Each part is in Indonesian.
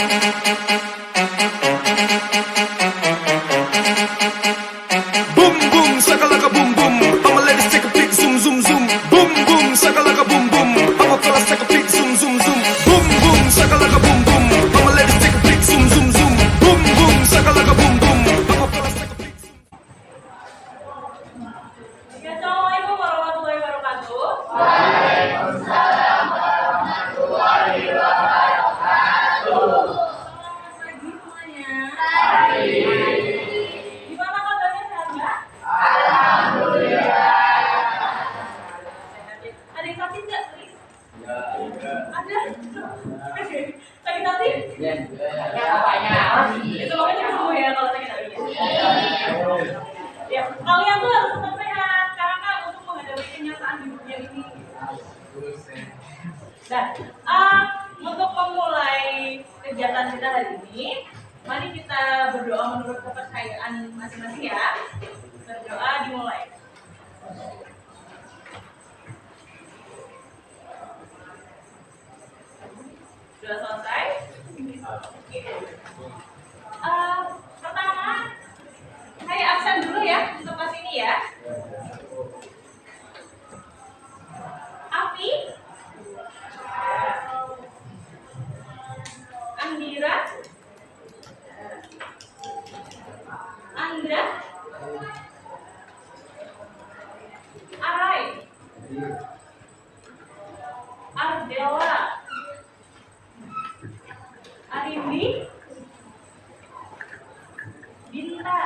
Boom boom shakalaka boom boom. All my ladies take a pic, zoom zoom zoom. Boom boom shakalaka boom boom. All my fellas take a pic, zoom zoom zoom. Boom boom shakalaka boom boom. All my ladies take a pic, zoom zoom zoom. Boom boom shakalaka boom boom. All my fellas take a pic. Assalamualaikum warahmatullahi wabarakatuh. Waalaikumsalam warahmatullahi wabarakatuh. Selamat pagi semuanya. Pagi. Gimana kabarnya, sehat nggak? Alhamdulillah. Sehat ya. Ada yang sakit nggak, Tris? Ya, Ada. Sakit hati? ya, banyak. Itu makanya cepat sembuh ya kalau sakit hati. Ya, kalian tuh harus tetap sehat karena untuk menghadapi kenyataan di dunia ini. Nah, untuk memulai kegiatan kita hari ini, mari kita berdoa menurut kepercayaan masing-masing ya. Berdoa dimulai. Sudah selesai? Oke. Pertama, saya absen dulu ya untuk kelas ini ya. Api, Andira, Andra, Arai, Ardela, Arindi, Dinta,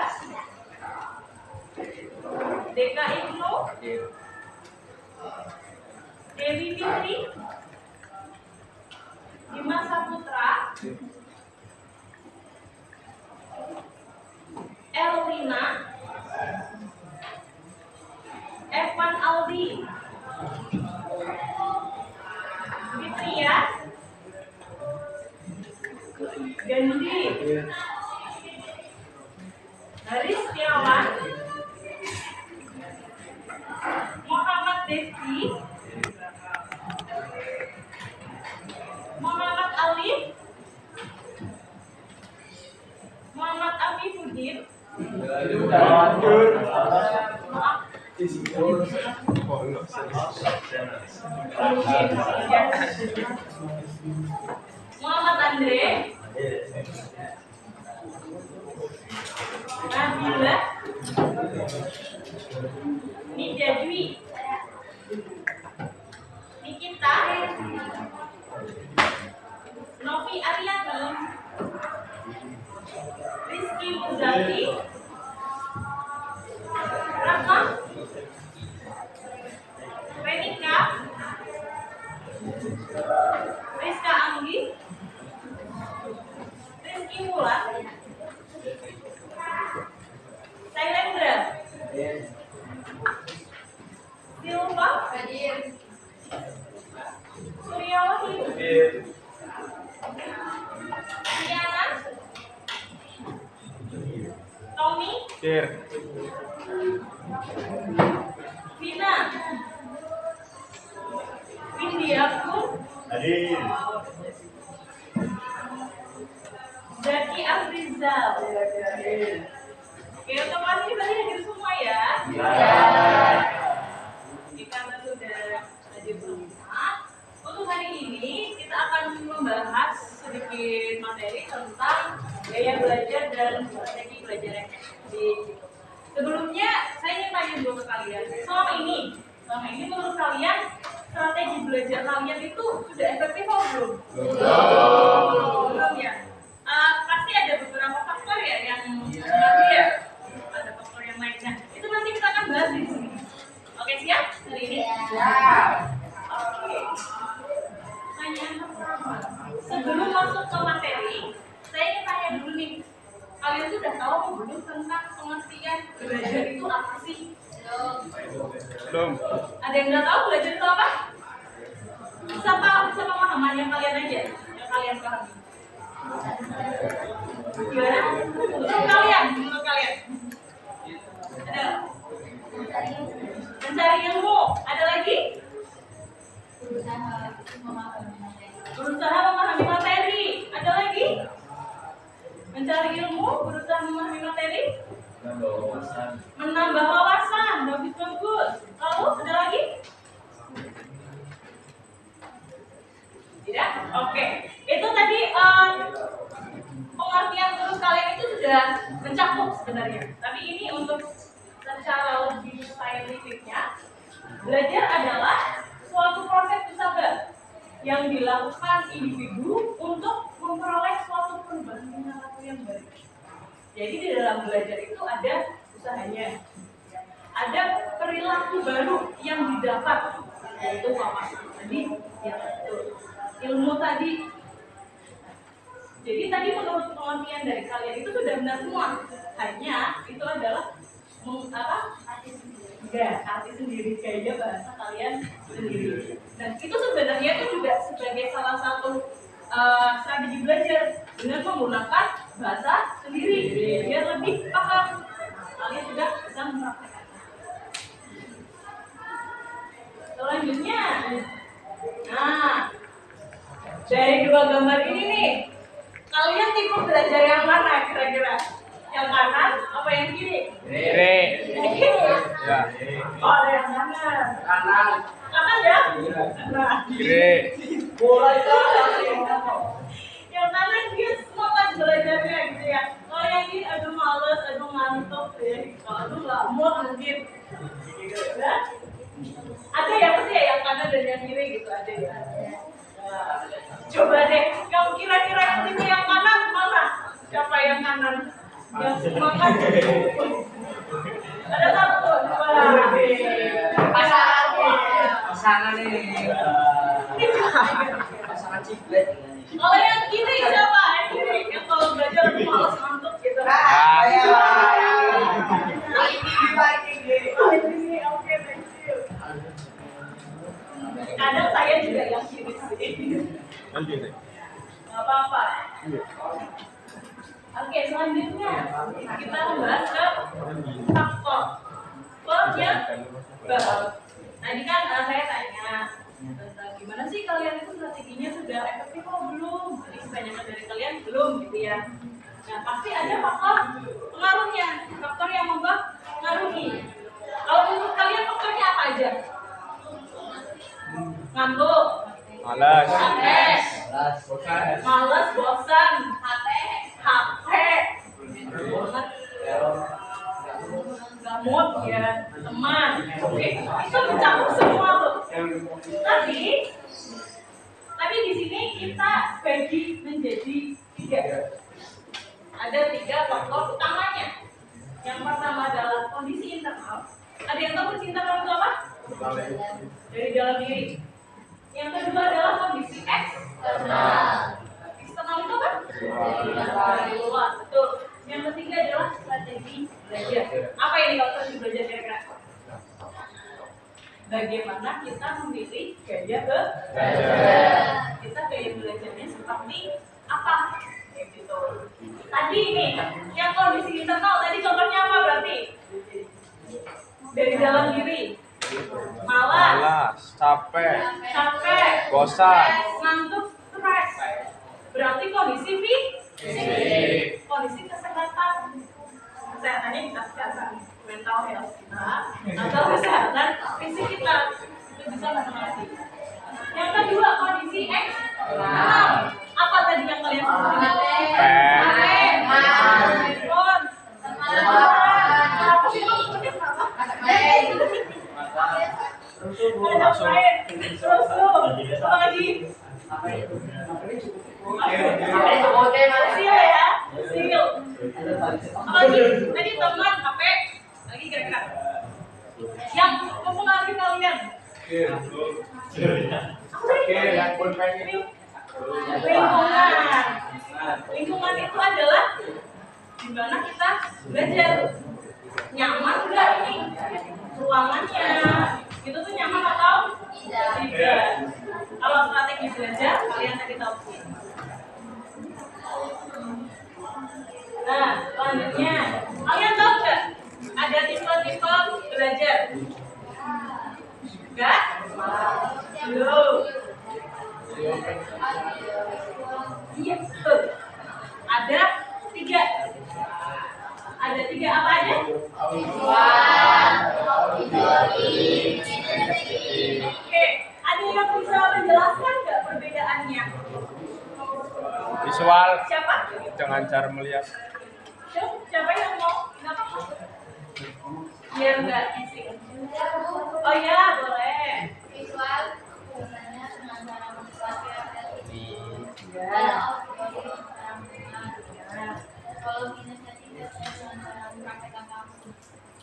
Deka Ibnu, Dewi Fitri, Dimas Saputra, Elvina, Evan Aldi, Fitria, Gandhi, Haris Setiawan, Muhammad Devi, Muhammad Alif, Muhammad Afifuddin, maaf, Muhammad Andre, Nabila, Nida Dwi, Nikita, Novi Aryani, Rizky Muzaki, Rahma, Renika, Rizka Anggi, Rizky Mulan, Sailendra, Silva, Surya Wahyu, Diana, Tommy, Vina, Windiaku, Zaki Afrizal. Oke, untuk kelas ini berarti hadir semua ya. Karena sudah hadir semua, untuk hari ini kita akan membahas sedikit materi tentang gaya belajar dan strategi belajar yang efektif. Sebelumnya, saya ingin tanya dulu ke kalian. Selama ini menurut kalian strategi belajar kalian itu sudah efektif atau belum? Belum ya. Pasti ada beberapa faktor ya yang mempengaruhi ya. Ada faktor yang lainnya. Itu nanti kita akan bahas di sini. Oke, siap hari ini? Siap. Oke. Pertanyaan pertama. Sebelum masuk ke materi, saya ingin tanya dulu nih. Kalian sudah tahu belum tentang pengertian belajar itu apa sih? Belum. Ada yang nggak tahu belajar itu apa? Bisa pemahaman yang kalian aja, yang kalian pahami. Gimana? Menurut kalian? Ada? Mencari ilmu. Ada lagi? Berusaha memahami materi. Ada lagi? Menambah wawasan, bagus. Lalu ada lagi? Tidak? Oke. Itu tadi pengertian terus kalian itu sudah mencakup sebenarnya. Tapi ini untuk secara lebih saintifiknya, belajar adalah suatu proses usaha yang dilakukan individu untuk memperoleh suatu perubahan perilaku yang baik. Jadi di dalam belajar itu ada usahanya, ada perilaku baru yang didapat, yaitu wawasan tadi, yang betul, ilmu tadi. Jadi tadi menurut pengertian dari kalian itu sudah benar semua, hanya itu adalah arti sendiri, gaya bahasa kalian sendiri. Dan itu sebenarnya itu juga sebagai salah satu strategi belajar dengan menggunakan bahasa sendiri biar lebih paham. Kalian juga bisa mempraktekkan. Selanjutnya, nah dari dua gambar ini nih, kalian tipe belajar yang mana kira-kira? Yang kanan apa yang kiri? Kiri. Yang kiri. Ya. Oh, yang kanan. Kanan ya? Nah, Kiri. yang kanan dia semangat belajarnya gitu ya. Kalau yang ini aduh males, aduh ngantuk ya. Kalau aduh nggak mood mungkin. Ya? Ada ya pasti ya yang kanan dan yang kiri gitu ada ya. Nah, coba deh, kamu kira-kira yang tipe yang kanan mana? Siapa yang kanan? Yang semangat. Ada satu, dua. Pasangan ini. Pasangan ciplet. Kalau yang kiri siapa? Yang kiri yang kalau belajar malas ngantuk gitu. Oke, thank you. Kadang saya juga yang kiri sih. Gak apa-apa. Oke, selanjutnya kita membahas ke faktor. Yang tadi kan saya tanya tentang gimana sih kalian itu strateginya sudah efektif atau belum? Jadi kebanyakan dari kalian belum gitu ya. Nah pasti ada faktor pengaruhnya, faktor yang mempengaruhi. Kalau menurut kalian faktornya apa aja? Ngantuk, Malas. stres, malas, bosan, HP, nggak mood ya, teman. Oke, itu mencakup semua tuh. Tapi di sini kita bagi menjadi 3. Ada 3 faktor utamanya. Yang pertama adalah kondisi internal. Ada yang tahu kondisi internal itu apa? Dari dalam diri. Yang kedua adalah kondisi eksternal. Eksternal itu apa? Dari luar. Betul. Yang ketiga adalah strategi belajar. Apa ini kalau strategi belajar kira-kira? Bagaimana kita memilih gaya belajar? Kita gaya belajarnya seperti apa? Gitu. Tadi ini yang kondisi internal tadi contohnya apa berarti? Dari dalam diri. Malas, capek, bosan, ngantuk, stres. Berarti kondisi fisik. Kondisi kesehatannya kita kesehatan mental health kita atau kesehatan fisik kita itu bisa mempengaruhi. Yang kedua kondisi eksternal. Apa tadi yang kalian sebutin? Handphone. Apa sih maksudnya kenapa? Terus apa lagi? Sil ya, sil. Apalagi tadi teman, HP, lagi kira-kira yang mempengaruhi kalian. Lingkungan itu adalah di mana kita belajar. Nyaman enggak nih ruangannya? Itu tuh nyaman atau tidak? Kalau strategi belajar kalian tadi tahu. Nah, selanjutnya kalian tahu nggak ada tipe-tipe belajar? Enggak? Belum. Iya, betul. Ada 3. Ada 3 apa aja? Visual Siapa? dengan cara melihat. Siapa yang mau? Kenapa? Biar nggak ising. Oh ya, boleh. Visual biasanya dengan cara memperhatikan Ya. kalau kinestetik biasanya dengan cara mempraktekkan langsung.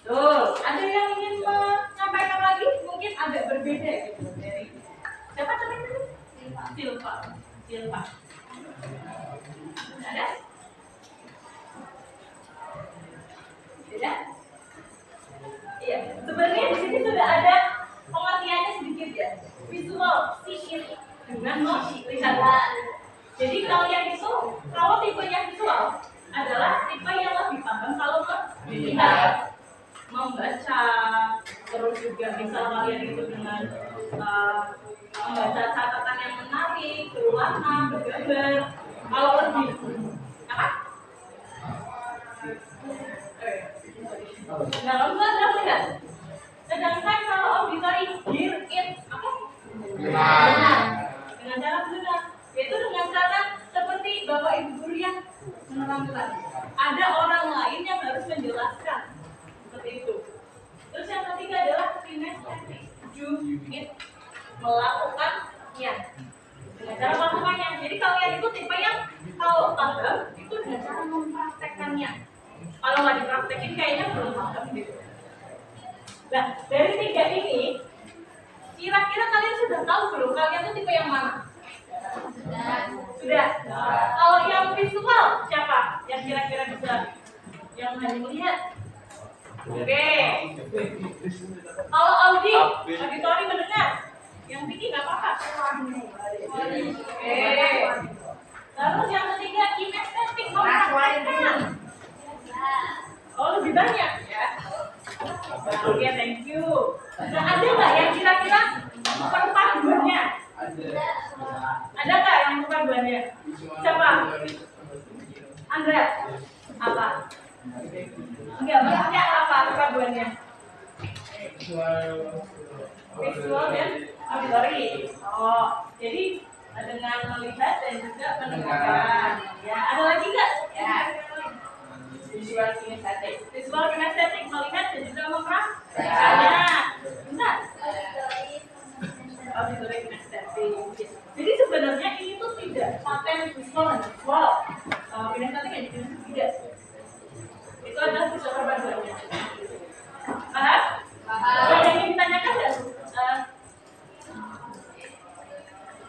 Tuh, ada yang ingin menyampaikan lagi? Mungkin agak berbeda gitu dari siapa tadi? Silva. Ada? Tidak? Iya, sebenarnya di sini sudah ada pengertiannya sedikit ya. Visual, see it dengan melihat. Jadi kalian itu, kalau tipenya visual adalah tipe yang lebih paham kalau melihat, membaca, terus juga misal kalian itu dengan membaca catatan yang menarik, berwarna, bergambar. Kalau lebih apa? Dalam ada melihat. Sedangkan kalau auditory hear it apa? Benar. Dengan cara benar. Yaitu dengan cara seperti bapak ibu guru yang menerangkan. Ada orang lain yang harus menjelaskan seperti itu. Terus yang ketiga adalah kinestetik, do it, melakukannya dengan cara melakukannya. Jadi kalian itu tipe yang kalau paham itu dengan cara mempraktekkannya. Kalau nggak dipraktekin kayaknya belum paham gitu. Nah dari tiga ini, kira-kira kalian sudah tahu belum kalian itu tipe yang mana? Sudah. Kalau yang visual siapa? Yang kira-kira bisa yang hanya melihat? Oke. Kalau auditori mendengar, yang bikin nggak apa-apa. Oke. Terus yang ketiga kinestetik mempraktekkan. Oh lebih banyak ya. Oke, thank you. Nah ada nggak yang kira-kira perpaduannya? Ada nggak yang perpaduannya? Siapa? Andra? Apa? Enggak, maksudnya apa perpaduannya? Visual dan auditory. Oh, jadi dengan melihat dan juga mendengarkan. Ya, ada lagi nggak? Ya. Visual kinestetik melihat dan juga mempraktekannya. Benar. Auditory kinestetik. Jadi sebenarnya ini tuh tidak paten visual dan visual. Kinestetik yang tidak. Itu adalah visual perpaduannya. Paham? Ada yang ditanyakan nggak?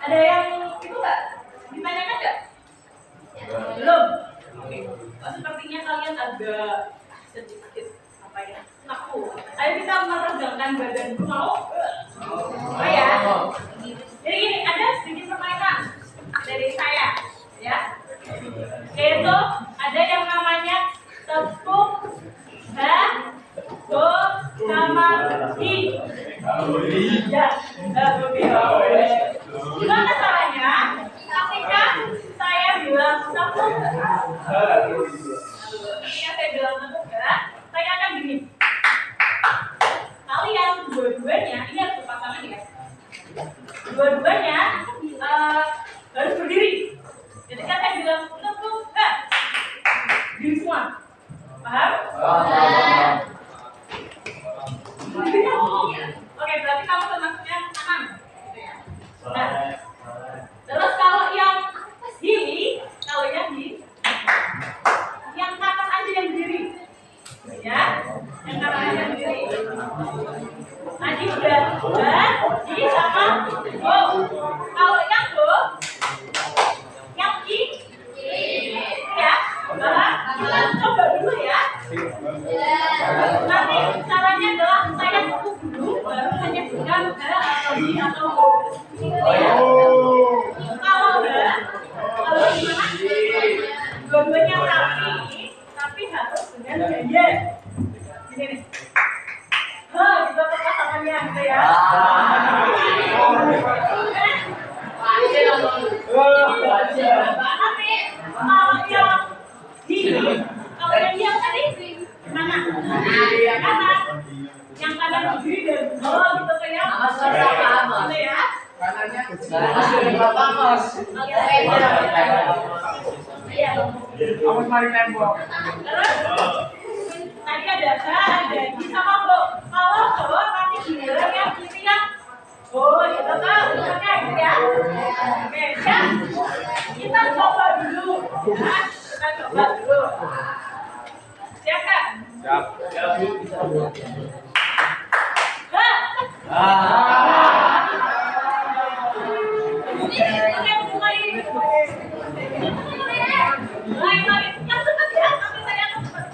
Ada yang itu nggak? Ditanyakan nggak? Belum. Sepertinya kalian agak sedikit apa ya? Kaku. Ayo kita meregangkan badan dulu mau? Oh ya. Jadi gini, ada sedikit permainan dari saya, ya. Yaitu ada yang namanya tepuk do sama di. Ya. Gimana caranya? Ketika saya bilang tepuk, saya akan gini. Kalian dua-duanya ini harus berpasangan ya. Dua-duanya harus berdiri. Ketika saya bilang tepuk, diri semua. Paham? Oke, berarti kamu termasuknya kanan. Nah, terus kalau yang di, yang kanan aja yang berdiri, ya, yang kanan aja yang berdiri. Tadi udah di sama go. Kalau yang go, yang di, ya, kita coba dulu ya. Nanti caranya adalah saya tepuk dulu, baru menyebutkan atau di atau go. Kalau gimana? Dua-duanya tapi harus dengan gaya. Gini nih. Gitu pasangannya gitu ya. Tapi kalau yang diam tadi mana? Kanan. Yang kanan berdiri dan gitu kayak. Gitu ya. Kanannya. Awas mari tembok. Terus tadi ada sama bro. Kalau cowok nanti giliran yang ini yang gitu kan, oke ya. Oke ya. Kita coba dulu. Ya. Kita coba dulu. Siap Kak? Siap. Mulai. Yang cepat ya, sampai saya cepat.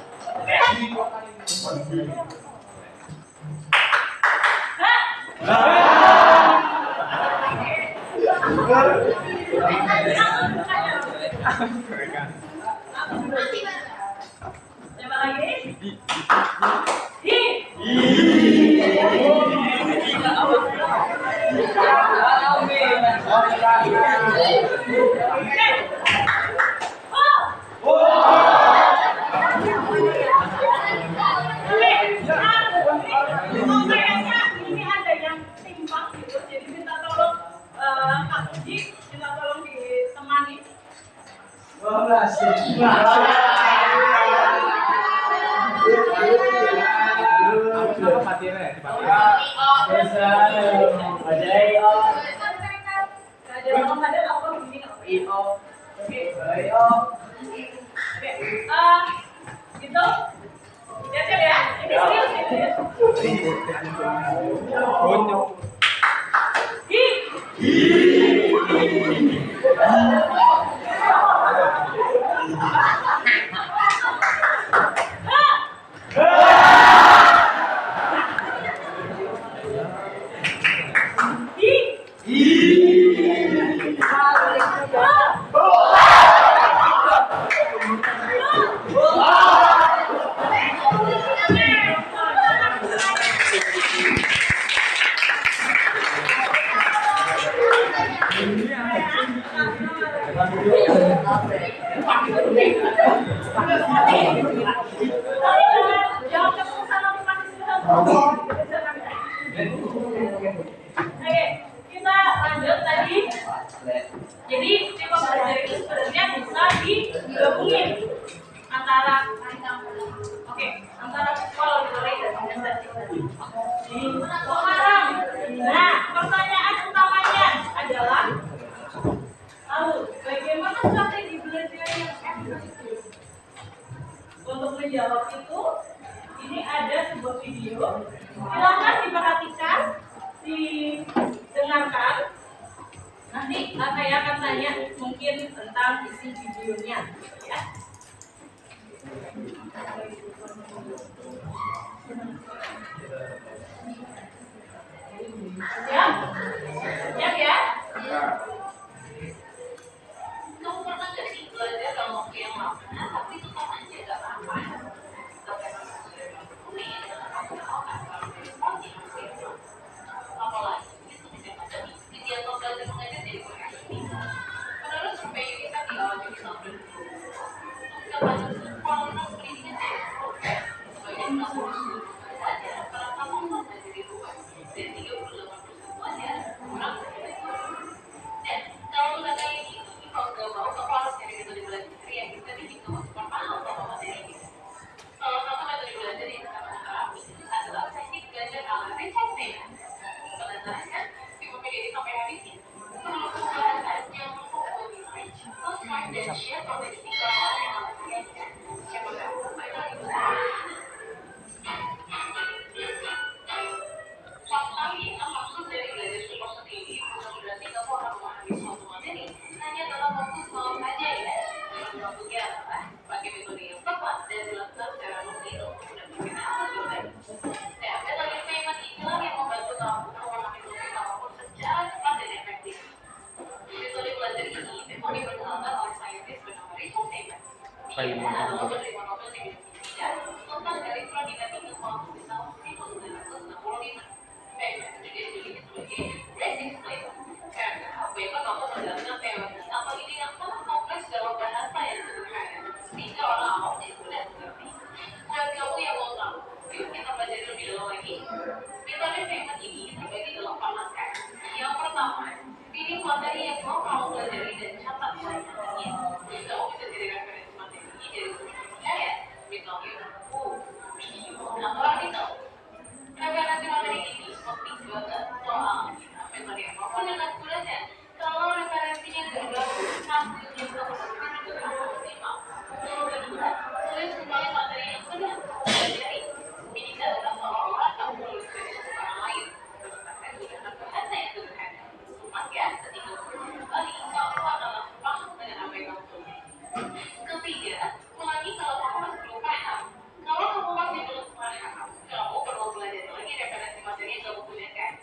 Coba lagi. Kayaknya ini ada yang timpang gitu, jadi minta tolong Kak Budi, minta tolong ditemani. 12. Patirnya, Ada tolong ada apa begini nggak? Oke. Gitu. Siap ya? Ini serius ini. Bonyok. Jangan ketemu sama manis dulu. Oke, kita lanjut tadi. Jadi tema belajar itu sebenarnya bisa digabungin antara antara visual auditory dan kinestetik. Sekarang, nah pertanyaan utamanya adalah lalu bagaimana strategi belajar yang efektif? Untuk menjawab itu, ini ada sebuah video. Silakan diperhatikan, didengarkan. Nanti saya akan tanya mungkin tentang isi videonya, ya. Siap? Siap ya? Kamu pernah nggak sih belajar dalam waktu yang lama, tapi itu sama aja gak apa-apa. Apalagi itu tidak ada kegiatan belajar mengajar jadi ini. Menurut survei ini kan jadi sampai kualitas pendidikan jadi progres sebagai saja para kamu belajar di rumah dan 38% aja kurang. Dan kalau kata ini kalau nggak mau harus cari metode belajar yang bisa bikin kamu super paham sama materi ini. Salah satu metode belajar yang kita terapi adalah teknik belajar ala Richard Feynman. Sebenarnya dipakai dari sampai hari ini. Menurut pembahasan yang memukul research, smart dan share profesi orang yang melakukannya. Siapa tahu mereka itu Fakta maksud dari belajar filosofi ini bukan berarti kamu akan memahami suatu materi hanya dalam waktu semalam saja ya. Waktunya adalah pakai metode yang tepat dan dilakukan secara rutin untuk benar-benar lebih baik. Nah, metode Feynman inilah yang membantu kamu memahami topik apapun secara cepat dan efektif. Metode belajar ini memang diperkenalkan oleh saintis bernama Richard Feynman. Dia adalah penerima Nobel di bidang fisika tentang elektrodinamika kuantum tahun 1965. Feynman juga ditulis sebagai basic flavor. Karena apabila kamu menjalankan teori atau ide yang sangat kompleks dalam bahasa yang sederhana, sehingga orang awam jadi mudah mengerti. Dan kamu yang mau tahu, yuk kita pelajari lebih dalam lagi. Metode Feynman ini terbagi dalam 4 langkah. Yang pertama, pilih materi yang mau kamu pelajari dan catat poin-poinnya. Kamu bisa cari referensi materi melalui buku, video, atau artikel. Referensi materi ini penting banget soal metode apapun yang kamu belajar. Kalau referensinya nggak bagus, hasilnya juga akan maksimal. Kedua, tulis kembali materi yang sudah pelajari. Ini adalah seolah-olah kamu menulis dari orang lain. Gunakan gunakan bahasa yang sederhana. Supaya ketika menulis kembali, kamu akan langsung paham dengan apa yang kamu tulis. Ketiga, ulangi kalau kamu masih belum paham. Kalau kamu masih belum paham, kamu perlu belajar lagi referensi materi yang kamu gunakan.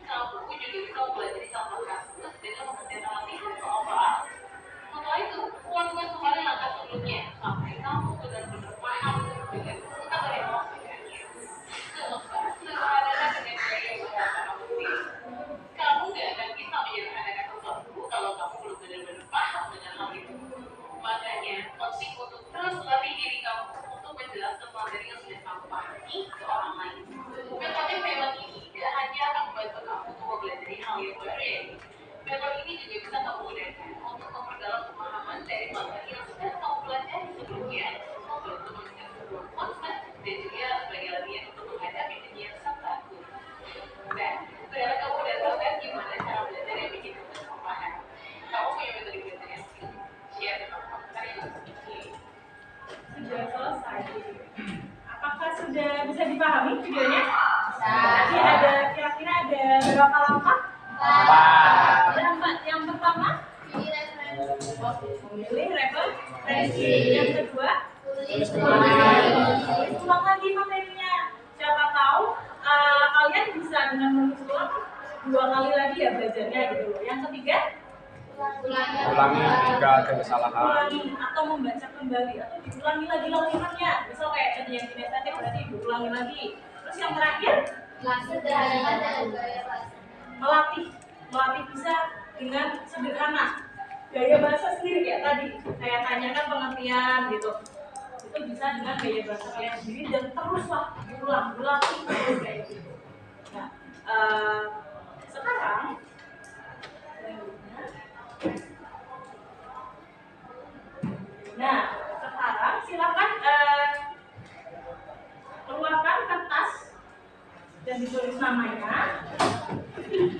Kalau buku juga bisa mempelajari contoh kasus dengan mengerjakan latihan soal soal. Setelah itu, ulang-ulang kembali langkah sebelumnya sampai kamu benar-benar paham dengan cara yang melakukannya. Keempat, sederhanakan dengan gaya yang berkata kamu sendiri. Kamu gak akan bisa menyederhanakan sesuatu kalau kamu belum benar-benar paham dengan hal itu. Makanya, penting untuk terus latih diri kamu untuk menjelaskan materi yang sudah kamu pahami ke orang lain. Metode Veilon ini tidak hanya akan membantu kamu untuk mempelajari hal yang baru ya. Metode ini juga bisa kamu gunakan untuk memperdalam pemahaman dari materi yang sudah kamu pelajari sebelumnya, membantu mengejar sebuah konsep dan juga sebagai latihan untuk menghadapi dunia yang baru. Nah, sekarang kamu udah tahu kan gimana cara belajar yang bikin kamu paham. Kamu punya metode belajar yang share dengan kamu. Sudah selesai. Apakah sudah bisa dipahami videonya? Tadi ada kira-kira ada berapa langkah? 4. Yang pertama memilih referensi. Yang kedua ulang lagi materinya. Siapa tahu kalian bisa dengan menulis ulang 2 kali lagi ya belajarnya gitu loh. Yang ketiga Ulangi jika ada kesalahan. ulangi atau membaca kembali atau diulangi lagi latihannya. Misal kayak tadi yang kinestetik berarti diulangi lagi. Terus yang terakhir melatih bisa dengan sederhana. Gaya bahasa sendiri kayak tadi saya tanyakan pengertian gitu. Itu bisa dengan gaya bahasa kalian sendiri dan teruslah dilatih terus kayak gitu. Nah, sekarang silakan keluarkan kertas dan ditulis namanya. Ditulis.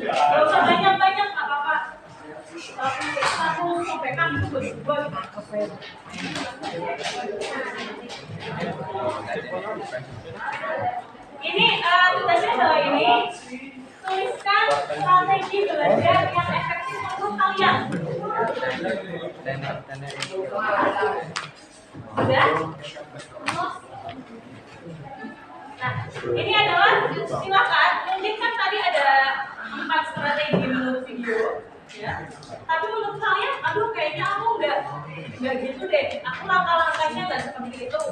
Gak usah banyak-banyak, nggak apa-apa. Satu sobekan itu buat ini tugasnya adalah ini. Tuliskan strategi belajar yang efektif menurut kalian. Sudah? Nah, ini adalah silakan. Mungkin kan tadi ada 4 strategi menurut video, ya. Tapi menurut kalian, aduh kayaknya aku nggak gitu deh. Aku langkah-langkahnya nggak seperti itu.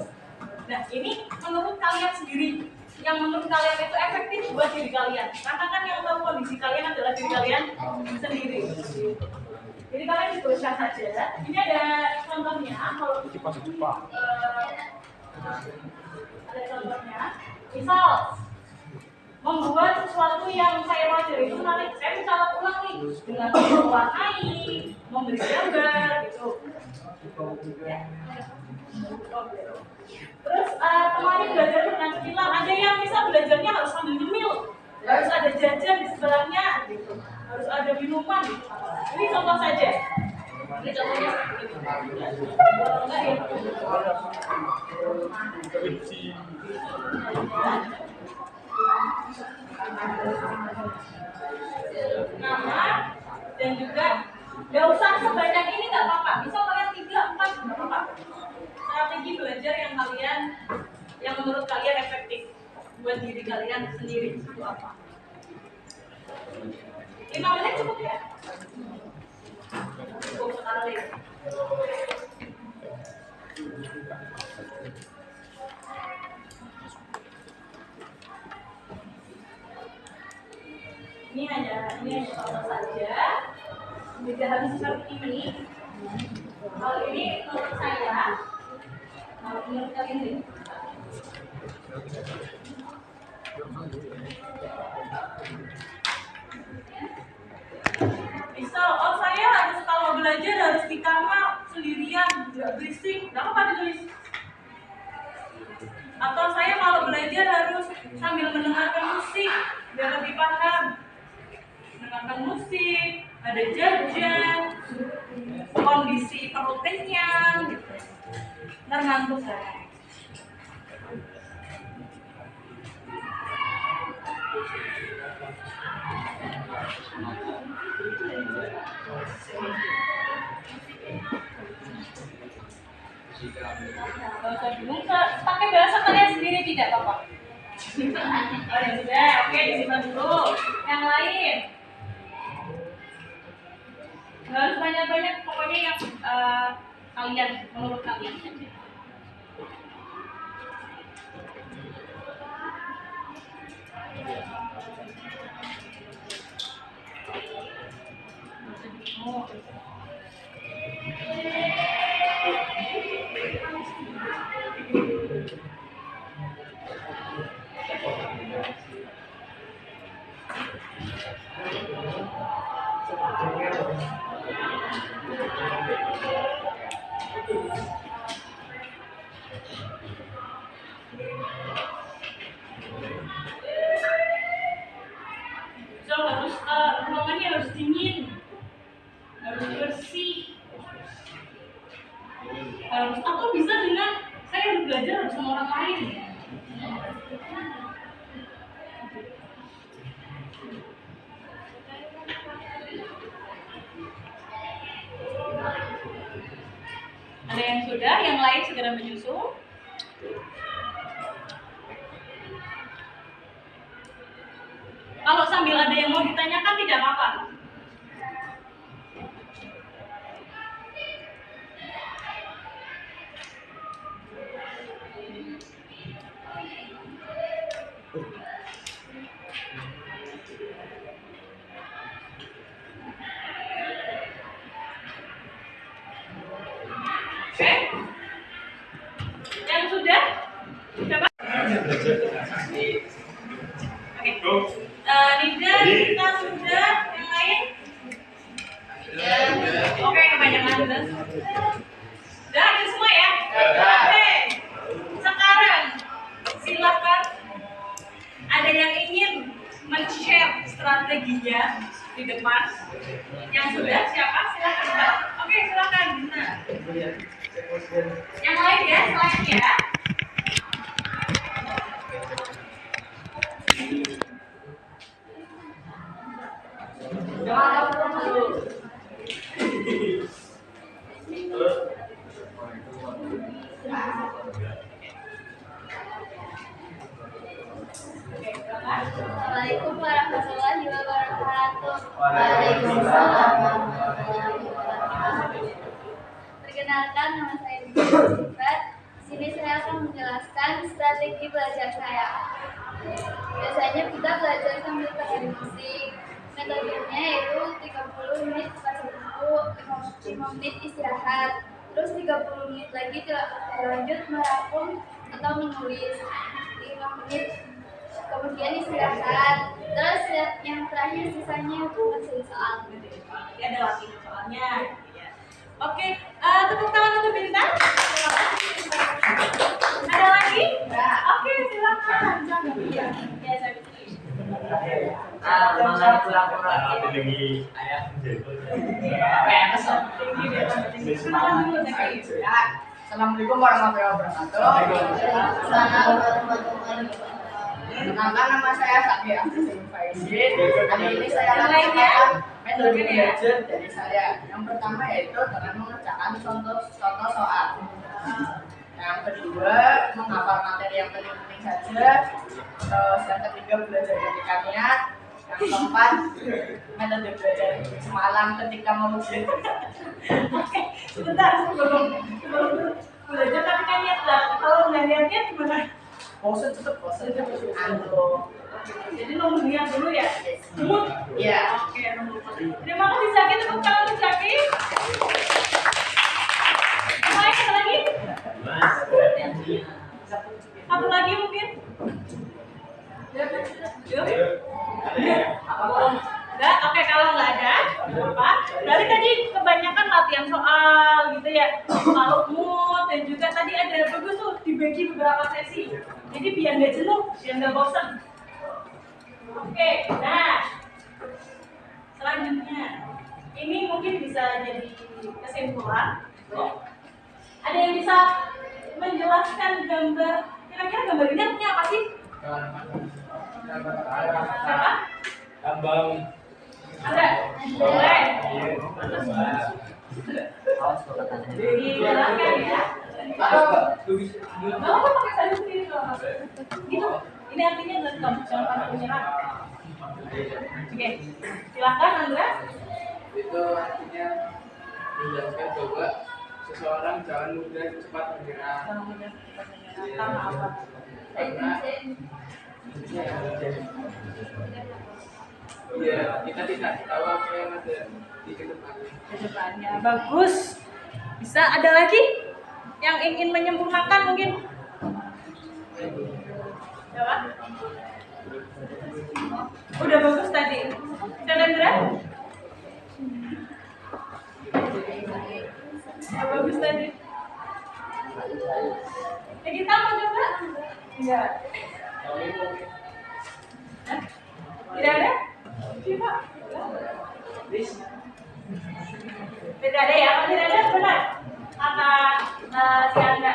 Nah, ini menurut kalian sendiri. Yang menurut kalian itu efektif buat diri kalian. Karena kan yang tahu kondisi kalian adalah diri kalian sendiri. Jadi kalian dituliskan saja. Ini ada contohnya. Kalau ada contohnya. Misal membuat sesuatu yang saya pelajari itu nanti saya bisa ulang nih dengan mewarnai, memberi gambar gitu. Terus temani belajar dengan cemilan. Ada yang bisa belajarnya harus sambil nyemil, harus ada jajan di sebelahnya, gitu. Harus ada minuman. Gitu. Ini contoh saja. Ini contohnya seperti ini. Nama dan juga nggak usah sebanyak ini, nggak apa-apa. Bisa kalian 3, 4 nggak apa-apa. Strategi belajar yang menurut kalian efektif buat diri kalian sendiri itu apa? 5 menit cukup ya? Cukup sekali. Ini hanya contoh saja. Tidak harus seperti ini. Kalau ini menurut saya, kalau menurut kalian ini. Misal, oh saya harus kalau belajar harus di kamar sendirian, nggak berisik, nggak apa ditulis. Atau saya kalau belajar harus sambil mendengarkan musik, biar lebih paham. Mendengarkan musik, ada jajan, kondisi perut kenyang, gitu. Ntar ngantuk saya. Gak usah bingung, pakai bahasa kalian sendiri tidak apa-apa. Oh ya sudah, oke disimpan dulu. Yang lain, nggak harus banyak-banyak, pokoknya yang kalian, menurut kalian saja. Oh. So, harus ruangannya harus dingin, harus bersih, harus atau bisa dengan saya harus belajar harus sama orang lain. Ada yang sudah, yang lain segera menyusul. Kalau sambil ada yang mau ditanyakan tidak apa-apa. Oke? Yang sudah? Coba. Oke. Nida, kita sudah. Yang lain? Oke, kebanyakan sudah. Sudah ada semua ya? Oke. Sekarang silakan ada yang ingin men-share strateginya di depan. Yang sudah siapa? Silakan Mbak. Oke, silakan Dina. Yang lain ya, selain ya. Assalamualaikum warahmatullahi wabarakatuh. Waalaikumsalam warahmatullahi wabarakatuh. Perkenalkan, nama saya Dina. Di sini saya akan menjelaskan strategi belajar saya. Biasanya kita belajar sambil dengerin musik. Metodenya yaitu 30 menit baca buku, 5 menit istirahat, terus 30 menit lagi lanjut merangkum atau menulis, 5 menit kemudian istirahat, terus yang terakhir sisanya itu ngerjain soal. Jadi ada latihan soalnya. Oke, tepuk tangan untuk Bintang. Ada lagi? Oke, silakan. Ya, saya Assalamualaikum warahmatullahi wabarakatuh. Perkenalkan, nama saya Sakti Abdul Faizin. Hari ini saya akan menyampaikan metode belajar dari saya. Yang pertama yaitu dengan mengerjakan contoh soal. Yang kedua, menghafal materi yang penting-penting saja. Terus yang ketiga, belajar ketika niat. Yang keempat, metode belajar semalam ketika mau ujian. Oke, sebentar sebelum belajar tapi kan niat lah. Kalau nggak niatnya gimana? Bosan tetap bosan. Antuk. Jadi nomor lihat dulu ya. Mood. Iya. Oke, nomor 4. Terima kasih Zaki, tepuk tangan untuk Zaki. Baik, satu lagi. Satu lagi mungkin. Yuk. Enggak, oke kalau nggak ada, apa? Dari tadi kebanyakan latihan soal gitu ya, kalau mood dan juga tadi ada bagus tuh dibagi beberapa sesi. Jadi biar nggak jenuh, biar nggak bosan. Oke, nah selanjutnya ini mungkin bisa jadi kesimpulan. Ada yang bisa menjelaskan gambar? Kira-kira gambar ini artinya apa sih? Siapa? Lambang. Ada? Boleh. Dijelaskan ya. Nggak apa pakai sayur sendiri kalau gitu. Ini artinya welcome, jangan pernah menyerah. Oke, silakan Andra. Itu artinya menjelaskan bahwa seseorang jangan mudah cepat menyerah. Jangan mudah cepat menyerah. Karena apa? Karena ya kita tidak tahu apa yang ada di kedepannya. Kedepannya bagus. Bisa ada lagi yang ingin menyempurnakan mungkin? Coba. Udah bagus tadi. Kalendra? Bagus tadi. Kita mau coba? Enggak. Hah? Tidak ada? Coba. Tidak ada ya? Kalau tidak ada benar kata si Anda.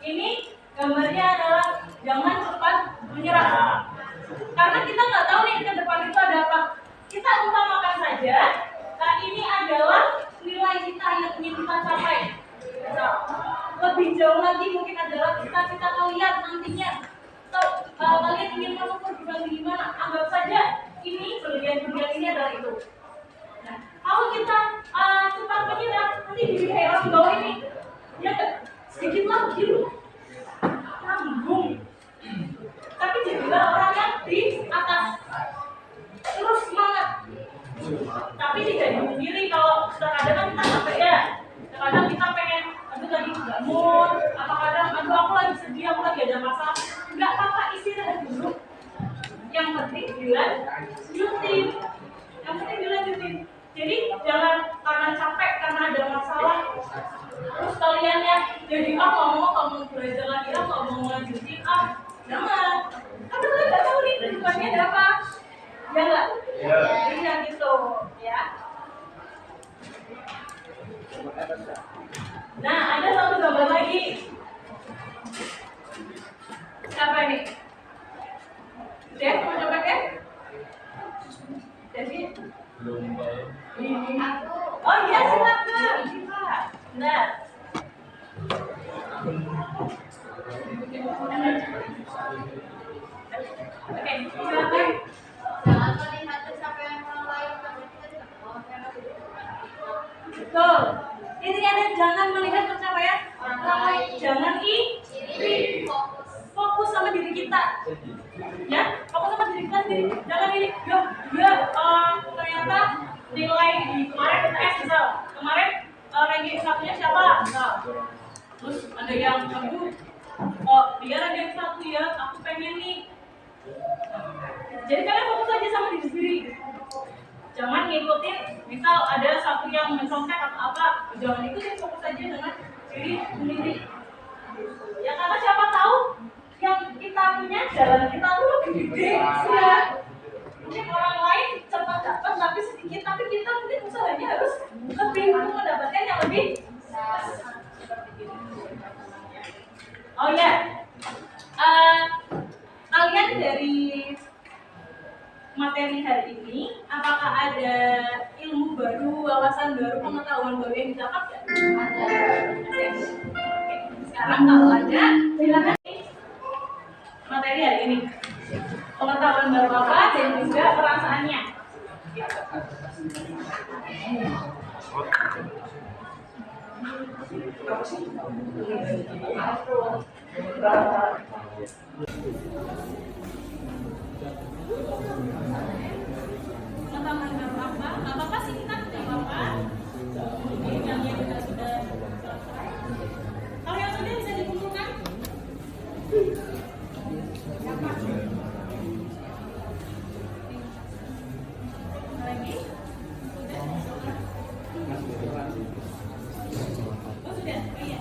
Ini gambarnya adalah jangan cepat menyerah. Karena kita nggak tahu nih ke depan itu ada apa. Kita utamakan saja. Nah ini adalah nilai kita yang ingin kita capai. Lebih jauh lagi mungkin adalah cita-cita kalian nantinya. Kalian ingin masuk perguruan tinggi mana? Anggap saja ini berlian-berlian ini adalah itu. Nah, kalau kita cepat menyerah, nanti jadi kayak orang bawah ini. Ya nggak? Sedikit lagi tanggung. Tapi jadilah orang yang di atas. Terus semangat. Tapi tidak dipungkiri kalau kadang kan kita capek ya. Kadang kita pengen, aduh tadi nggak mood. Atau kadang, aduh aku lagi sedih, aku lagi ada masalah. Nggak apa-apa, istirahat dulu. Yang penting dilanjutin. Yang penting dilanjutin. Jadi jangan karena capek, karena ada masalah. Terus kalian ya jadi mau kamu belajar lagi mau lanjutin jangan. Karena kalian nggak tahu nih depannya ada apa. Ya nggak? Iya gitu ya. Nah ada satu gambar lagi. Siapa nih? Dev mau coba Dev? Devi? Oh iya silakan. Nah. Oke, silakan. Jangan melihat pencapaian orang lain, tapi kita tidak mau Betul. Ini ada jangan melihat pencapaian orang lain. Jangan iri. Fokus sama diri kita. Ya, fokus sama diri kita sendiri. Jangan ini. Ternyata nilai di kemarin UTS misal. Kemarin ranking satunya siapa? Misal. Terus ada yang dia ranking satu ya. Aku pengen nih. Jadi kalian fokus aja sama diri sendiri. Jangan ngikutin, misal ada satu yang mencontek atau apa, jangan ikutin, fokus aja dengan diri sendiri. Ya karena siapa tahu yang kita punya jalan kita tuh lebih gede, ya. Mungkin orang lain cepat dapat tapi sedikit, tapi kita mungkin usahanya harus lebih untuk mendapatkan yang lebih. Oh ya, kalian dari materi hari ini, apakah ada ilmu baru, wawasan baru, pengetahuan baru yang didapat? Ada. Sekarang kalau ada, silakan materi hari ini. Pengetahuan baru apa dan juga perasaannya. Nggak apa-apa sih, kita nggak apa-apa. Oke, jamnya kita sudah selesai. Kalau yang sudah bisa dikumpulkan. Lagi? Sudah? Oh sudah? Oh iya.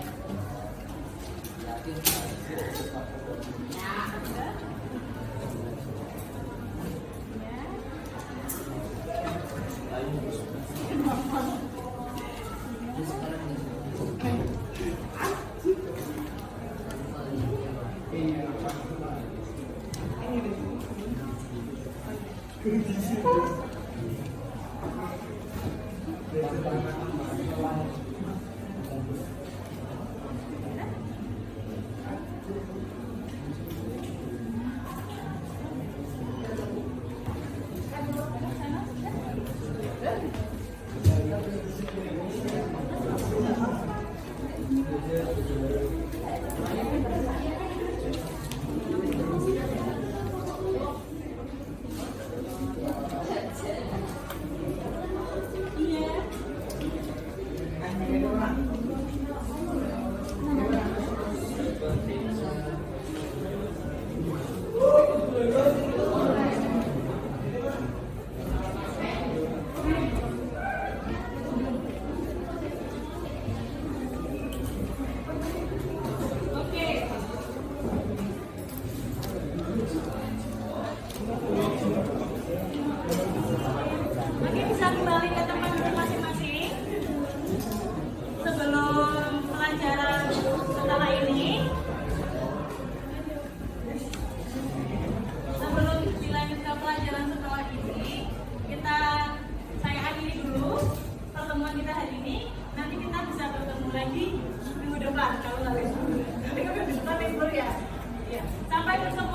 Oke, bisa kembali ke tempat duduk masing-masing. Sebelum pelajaran setelah ini, sebelum dilanjut ke pelajaran setelah ini, saya akhiri dulu pertemuan kita hari ini. Nanti kita bisa bertemu lagi minggu depan kalau nggak libur. Tapi kan libur ya. Sampai bertemu.